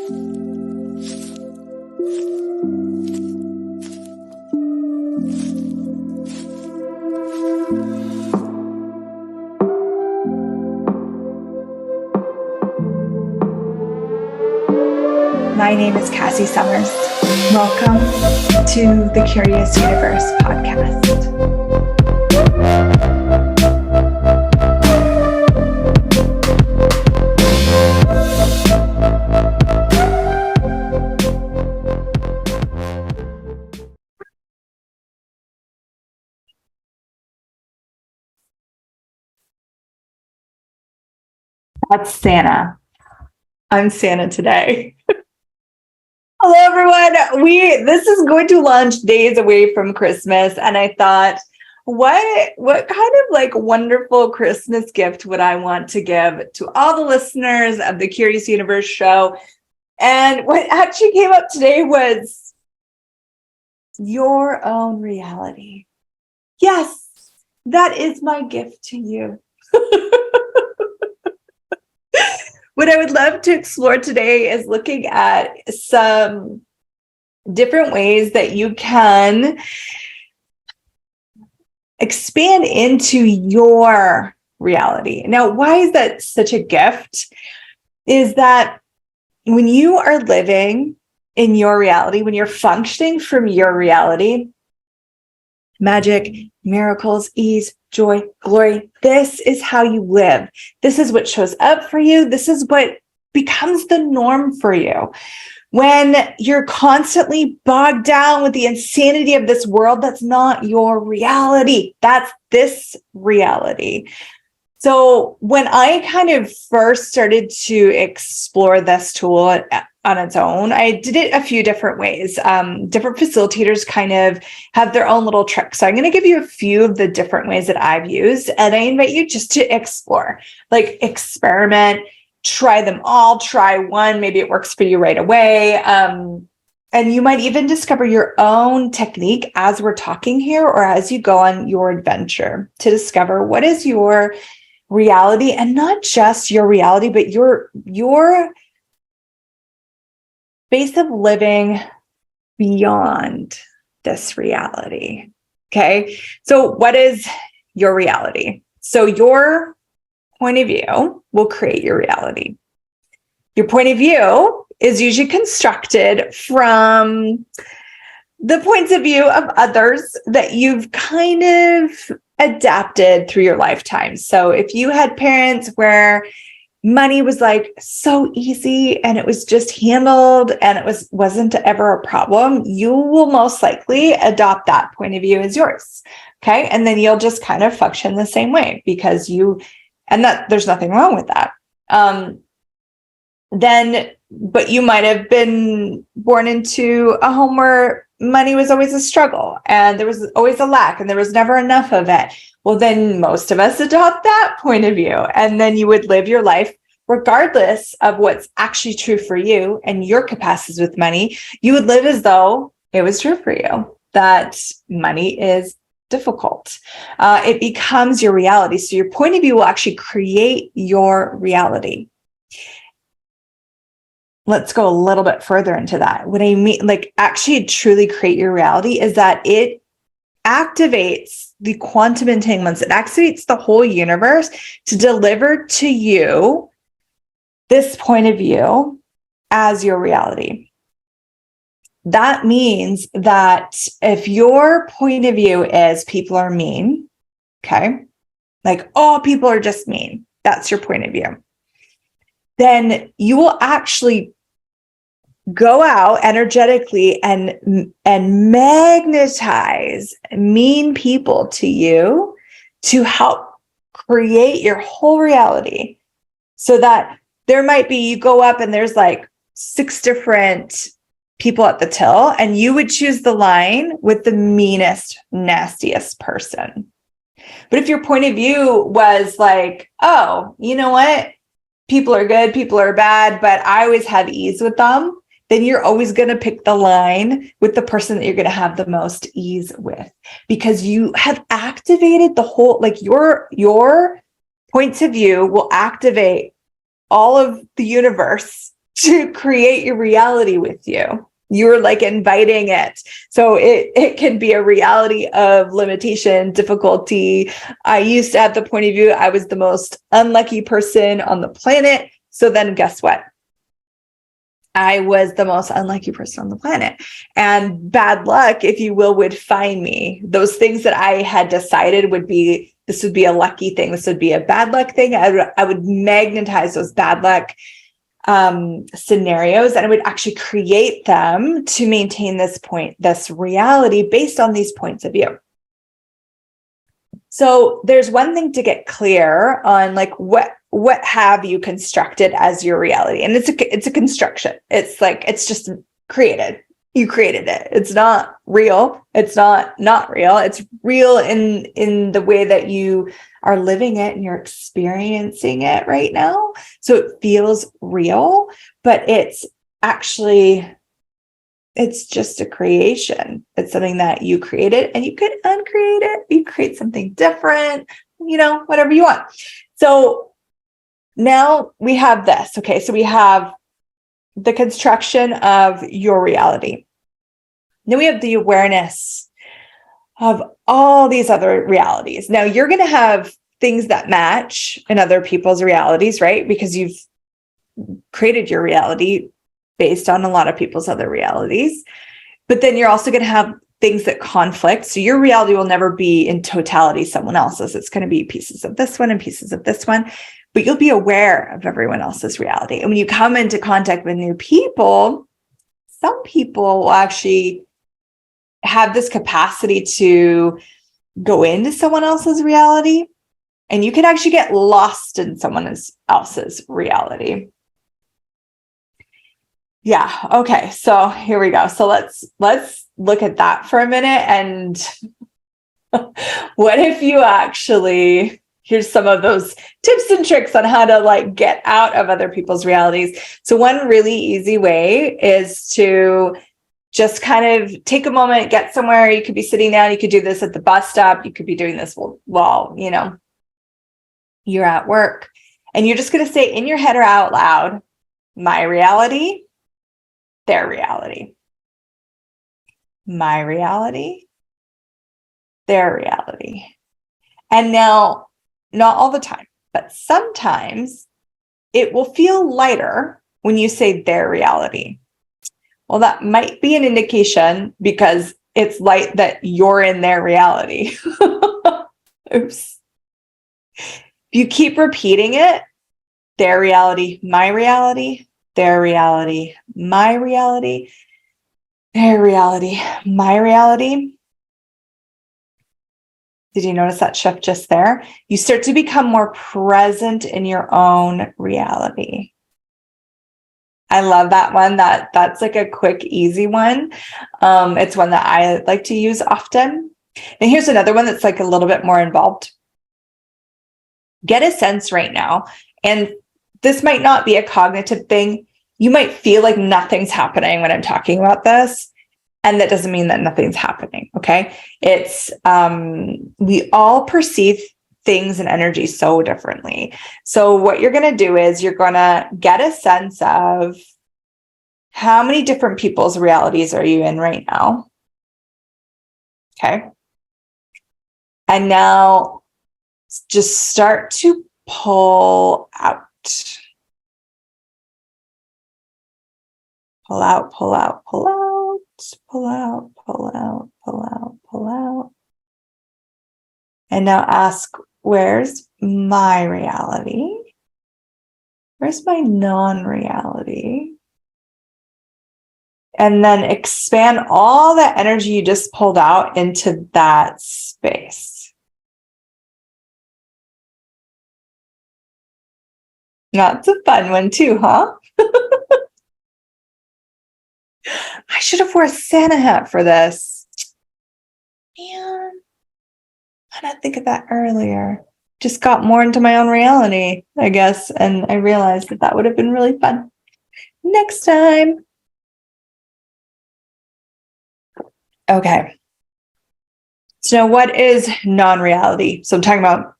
My name is Cassy Summers. Welcome to the Curious Universe podcast. That's Santa. I'm Santa today. Hello, everyone. This is going to launch days away from Christmas, and I thought, what kind of like wonderful Christmas gift would I want to give to all the listeners of the Curious Universe show? And what actually came up today was your own reality. Yes, that is my gift to you. What I would love to explore today is looking at some different ways that you can expand into your reality. Now, why is that such a gift? Is that when you are living in your reality, when you're functioning from your reality, magic, miracles, ease, joy, glory, this is how you live. This is what shows up for you. This is what becomes the norm for you. When you're constantly bogged down with the insanity of this world, that's not your reality. That's this reality. So when I kind of first started to explore this tool on its own, I did it a few different ways. Different facilitators kind of have their own little tricks. So I'm going to give you a few of the different ways that I've used, and I invite you just to explore, like experiment, try them all, try one. Maybe it works for you right away. And you might even discover your own technique as we're talking here, or as you go on your adventure to discover what is your reality, and not just your reality, but your space of living beyond this reality. Okay. So what is your reality? So your point of view will create your reality. Your point of view is usually constructed from the points of view of others that you've kind of adapted through your lifetime. So if you had parents where money was like so easy and it was just handled and it wasn't ever a problem, you will most likely adopt that point of view as yours. Okay. And then you'll just kind of function the same way because there's nothing wrong with that. But you might have been born into a home where money was always a struggle and there was always a lack and there was never enough of it. Well, then most of us adopt that point of view, and then you would live your life regardless of what's actually true for you and your capacities with money. You would live as though it was true for you that money is difficult. It becomes your reality. So your point of view will actually create your reality. Let's go a little bit further into that. What I mean, like actually truly create your reality, is that it activates the quantum entanglements. It activates the whole universe to deliver to you this point of view as your reality. That means that if your point of view is people are mean, okay, like, oh, people are just mean, that's your point of view, then you will actually go out energetically and magnetize mean people to you to help create your whole reality. So that there might be, you go up and there's like 6 different people at the till, and you would choose the line with the meanest, nastiest person. But if your point of view was like, oh, you know what? People are good, people are bad, but I always have ease with them, then you're always going to pick the line with the person that you're going to have the most ease with, because you have activated the whole, like your points of view will activate all of the universe to create your reality with you. You're like inviting it. So it can be a reality of limitation, difficulty. I used to have the point of view I was the most unlucky person on the planet. So then guess what? I was the most unlucky person on the planet, and bad luck, if you will, would find me. Those things that I had decided would be, this would be a lucky thing, this would be a bad luck thing. I would magnetize those bad luck scenarios, and I would actually create them to maintain this reality based on these points of view. So there's one thing to get clear on, like, what have you constructed as your reality? And it's a construction. It's like, it's just created. You created it. It's not real. It's not real. It's real in the way that you are living it and you're experiencing it right now. So it feels real, but it's just a creation. It's something that you created, and you could uncreate it. You create something different, whatever you want. So now we have this. Okay. So we have the construction of your reality. Then we have the awareness of all these other realities. Now you're going to have things that match in other people's realities, right? Because you've created your reality based on a lot of people's other realities. But then you're also going to have things that conflict. So your reality will never be in totality someone else's. It's going to be pieces of this one and pieces of this one, but you'll be aware of everyone else's reality. And when you come into contact with new people, some people will actually have this capacity to go into someone else's reality, and you can actually get lost in someone else's reality. Yeah. Okay. So here we go. So let's look at that for a minute. And what if you actually, here's some of those tips and tricks on how to like get out of other people's realities. So one really easy way is to just kind of take a moment, get somewhere. You could be sitting down. You could do this at the bus stop. You could be doing this while you're at work, and you're just going to say in your head or out loud, my reality, their reality. My reality, their reality. And now, not all the time, but sometimes it will feel lighter when you say their reality. Well, that might be an indication because it's light that you're in their reality. Oops. If you keep repeating it, their reality, my reality, their reality, my reality, their reality, my reality. Did you notice that shift just there? You start to become more present in your own reality. I love that one. That's like a quick, easy one. It's one that I like to use often. And here's another one that's like a little bit more involved. Get a sense right now, and this might not be a cognitive thing. You might feel like nothing's happening when I'm talking about this, and that doesn't mean that nothing's happening. Okay. It's, we all perceive things and energy so differently. So what you're going to do is you're going to get a sense of how many different people's realities are you in right now. Okay. And now just start to pull out. Pull out, pull out, pull out, pull out, pull out, pull out, pull out. And now ask, where's my reality? Where's my non-reality? And then expand all that energy you just pulled out into that space. That's a fun one too, huh? I should have worn a Santa hat for this. Man, I didn't think of that earlier. Just got more into my own reality, I guess. And I realized that would have been really fun. Next time. Okay. So what is non-reality? So I'm talking about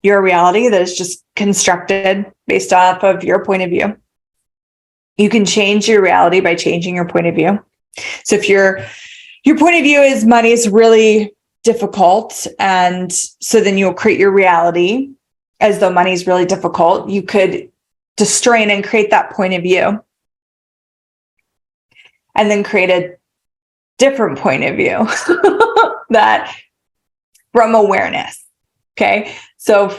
your reality that is just constructed based off of your point of view. You can change your reality by changing your point of view. So if your point of view is money is really difficult, and so then you'll create your reality as though money is really difficult, you could destroy and create that point of view and then create a different point of view that from awareness. Okay. So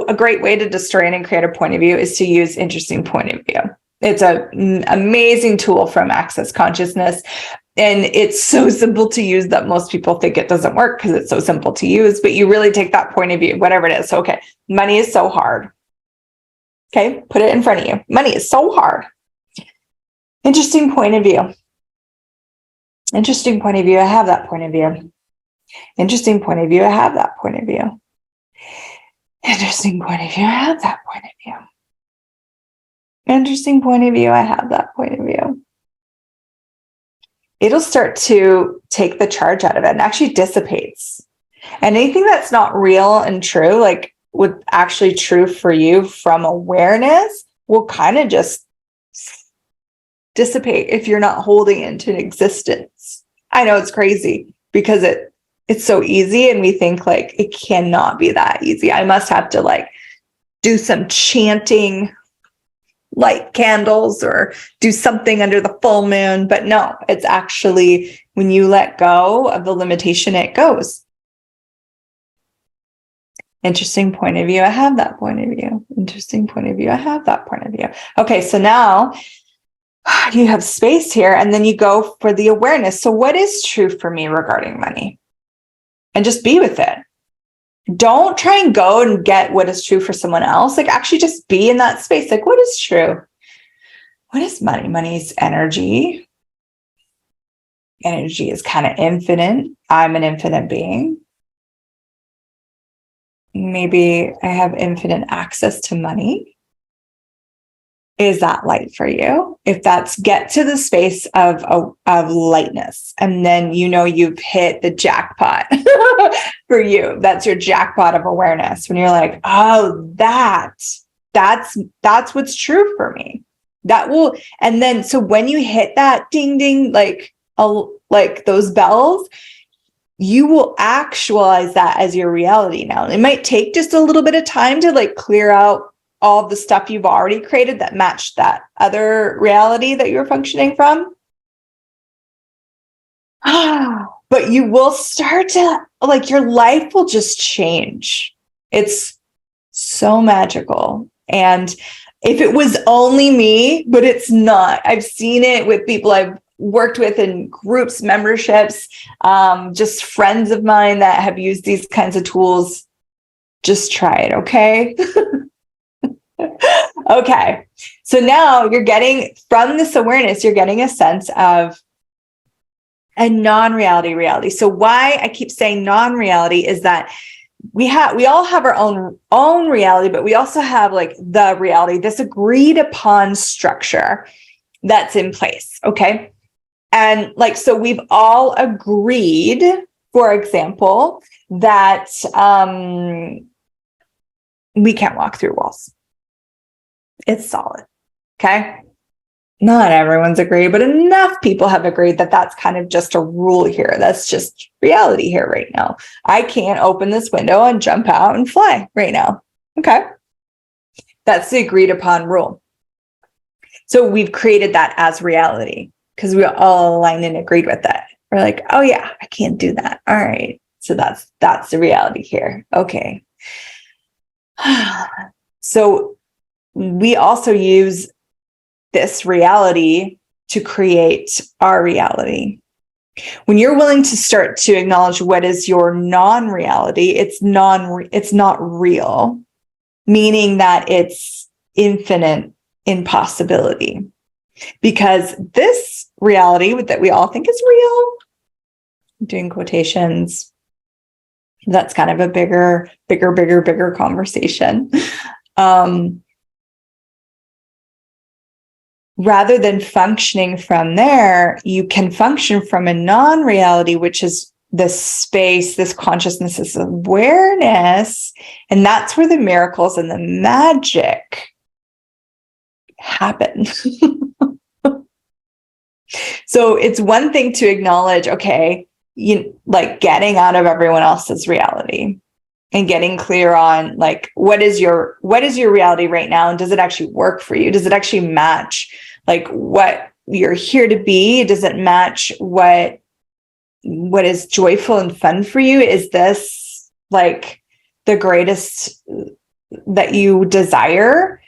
a great way to destroy and create a point of view is to use interesting point of view. It's an amazing tool from Access Consciousness. And it's so simple to use that most people think it doesn't work because it's so simple to use, but you really take that point of view, whatever it is. So, okay, money is so hard. Okay, put it in front of you. Money is so hard. Interesting point of view. Interesting point of view. I have that point of view. Interesting point of view. I have that point of view. Interesting point of view. I have that point of view. Interesting point of view. I have that point of view. It'll start to take the charge out of it and actually dissipates. And anything that's not real and true, like what's actually true for you from awareness, will kind of just dissipate if you're not holding it into existence. I know it's crazy because it's so easy, and we think like it cannot be that easy. I must have to like do some chanting, light candles, or do something under the full moon. But no, it's actually when you let go of the limitation, it goes. Interesting point of view. I have that point of view. Interesting point of view. I have that point of view. Okay, so now you have space here, and then you go for the awareness. So what is true for me regarding money? And just be with it. Don't try and go and get what is true for someone else. Like actually just be in that space. Like, what is true? What is money? Money is energy. Energy is kind of infinite. I'm an infinite being. Maybe I have infinite access to money. Is that light for you? If that's, get to the space of lightness, and then you've hit the jackpot for you. That's your jackpot of awareness. When you're like, oh, that's what's true for me. That will, and then so when you hit that ding ding, like those bells, you will actualize that as your reality now. It might take just a little bit of time to like clear out all the stuff you've already created that matched that other reality that you're functioning from. But you will start to, like, your life will just change. It's so magical. And if it was only me, but it's not. I've seen it with people I've worked with in groups, memberships, just friends of mine that have used these kinds of tools. Just try it, okay? Okay, so now you're getting, from this awareness, you're getting a sense of a non-reality reality. So why I keep saying non-reality is that we all have our own reality, but we also have like the reality, this agreed upon structure that's in place, okay? And like, so we've all agreed, for example, that we can't walk through walls. It's solid. Okay. Not everyone's agreed, but enough people have agreed that that's kind of just a rule here. That's just reality here right now. I can't open this window and jump out and fly right now. Okay. That's the agreed upon rule. So we've created that as reality because we all aligned and agreed with that. We're like, oh yeah, I can't do that. All right. So that's the reality here. Okay. So we also use this reality to create our reality. When you're willing to start to acknowledge what is your non-reality, it's not real, meaning that it's infinite in possibility. Because this reality that we all think is real, I'm doing quotations, that's kind of a bigger conversation. Rather than functioning from there, you can function from a non-reality, which is this space, this consciousness, this awareness. And that's where the miracles and the magic happen. So it's one thing to acknowledge, okay, like getting out of everyone else's reality and getting clear on like, what is your reality right now? And does it actually work for you? Does it actually match like what you're here to be? Does it match what is joyful and fun for you? Is this like the greatest that you desire?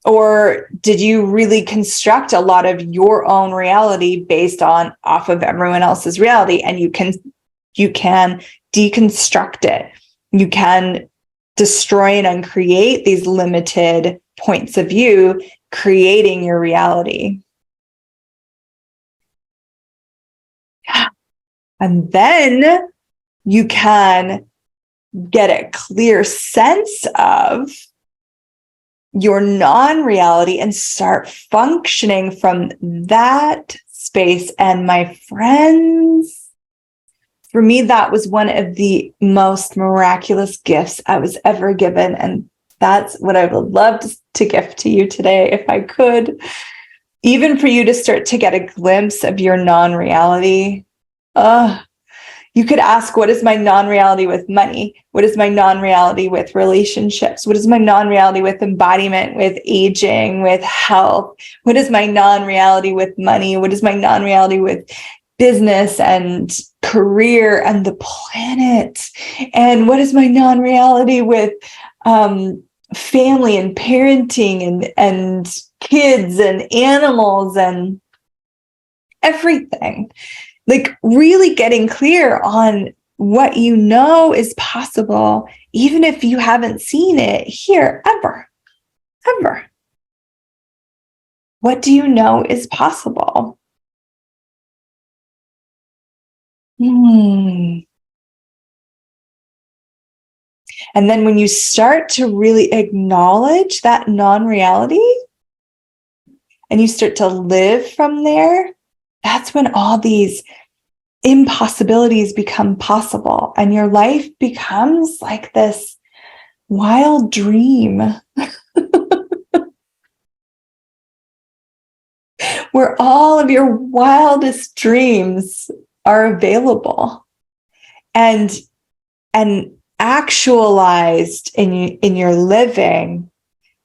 Or did you really construct a lot of your own reality based off of everyone else's reality? And you can deconstruct it. You can destroy and uncreate these limited points of view, creating your reality. And then you can get a clear sense of your non-reality and start functioning from that space. And my friends, for me, that was one of the most miraculous gifts I was ever given. And that's what I would love to gift to you today, if I could. Even for you to start to get a glimpse of your non-reality. You could ask, what is my non-reality with money? What is my non-reality with relationships? What is my non-reality with embodiment, with aging, with health? What is my non-reality with money? What is my non-reality with business and career and the planet? And what is my non-reality with family and parenting and kids and animals and everything? Like really getting clear on what you know is possible, even if you haven't seen it here ever. What do you know is possible? And then when you start to really acknowledge that non-reality and you start to live from there, that's when all these impossibilities become possible and your life becomes like this wild dream where all of your wildest dreams are available and actualized in your living,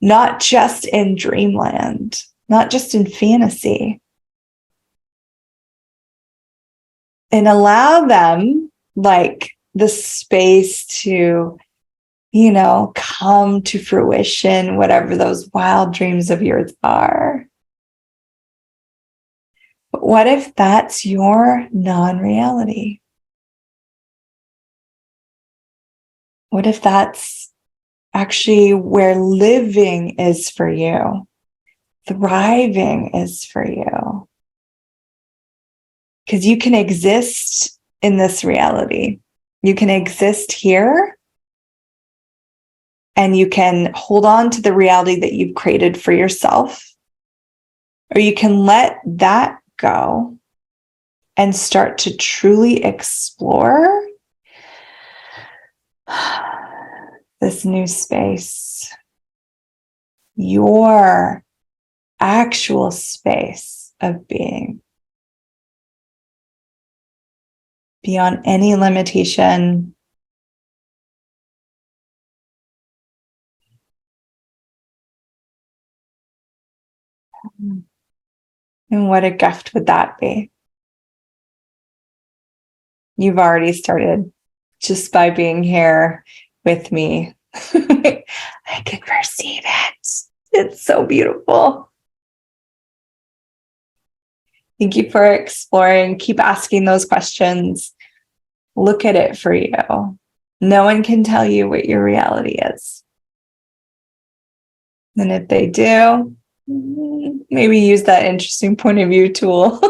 not just in dreamland, not just in fantasy. And allow them like the space to, come to fruition, whatever those wild dreams of yours are. But what if that's your non-reality? What if that's actually where living is for you? Thriving is for you? Because you can exist in this reality. You can exist here and you can hold on to the reality that you've created for yourself, or you can let that go and start to truly explore this new space, your actual space of being, beyond any limitation. And what a gift would that be? You've already started just by being here with me. I can perceive it. It's so beautiful. Thank you for exploring. Keep asking those questions. Look at it for you. No one can tell you what your reality is. And if they do, maybe use that interesting point of view tool.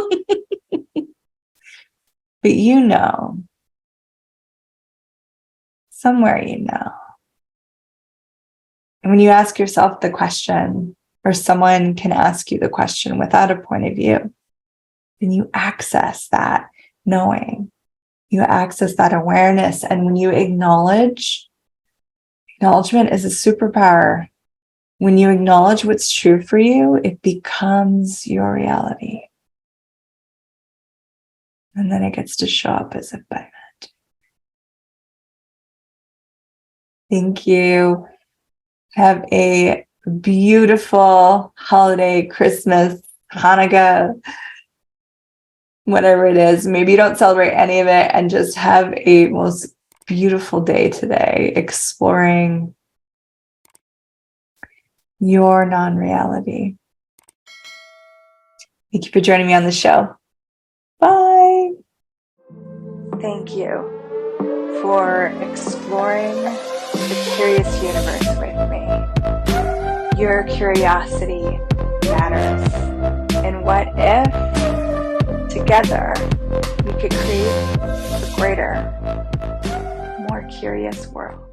But somewhere And when you ask yourself the question, or someone can ask you the question without a point of view, then you access that knowing, you access that awareness. And when you acknowledgement is a superpower. When you acknowledge what's true for you, it becomes your reality. And then it gets to show up as if by magic. Thank you. Have a beautiful holiday, Christmas, Hanukkah, whatever it is. Maybe you don't celebrate any of it, and just have a most beautiful day today, exploring your non-reality. Thank you for joining me on the show. Bye. Thank you for exploring the curious universe with me. Your curiosity matters. And what if together we could create a greater, more curious world?